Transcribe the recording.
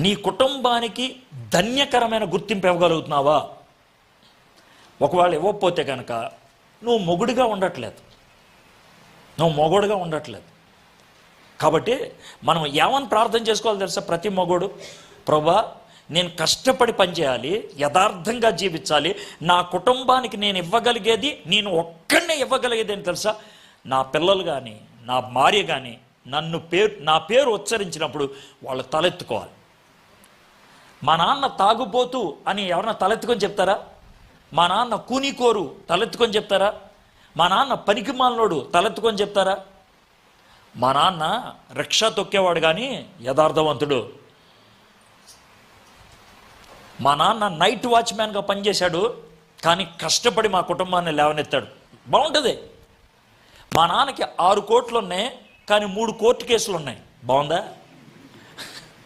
నీ కుటుంబానికి ధన్యకరమైన గుర్తింపు ఇవ్వగలుగుతున్నావా? ఒకవేళ ఇవ్వకపోతే కనుక నువ్వు మొగుడిగా ఉండట్లేదు, నువ్వు మొగుడుగా ఉండట్లేదు. కాబట్టి మనం ఏమని ప్రార్థన చేసుకోవాలి తెలుసా? ప్రతి మొగుడు, ప్రభా నేను కష్టపడి పనిచేయాలి, యథార్థంగా జీవించాలి, నా కుటుంబానికి నేను ఇవ్వగలిగేది, నేను ఒక్కడనే ఇవ్వగలిగేది అని తెలుసా? నా పిల్లలు కానీ నా భార్య కానీ నా పేరు ఉచ్చరించినప్పుడు వాళ్ళు తలెత్తుకోవాలి. మా నాన్న తాగుపోతూ అని ఎవరన్నా తలెత్తుకొని చెప్తారా? మా నాన్న కూనికోరు తలెత్తుకొని చెప్తారా? మా నాన్న పనికిమాలినోడు తలెత్తుకొని చెప్తారా? మా నాన్న రిక్షా తొక్కేవాడు కానీ యథార్థవంతుడు. మా నాన్న నైట్ వాచ్మ్యాన్గా పనిచేశాడు కానీ కష్టపడి మా కుటుంబాన్ని లేవనెత్తాడు. బాగుంటుంది. మా నాన్నకి 6 కోట్లు ఉన్నాయి కానీ 3 కోర్టు కేసులు ఉన్నాయి. బాగుందా?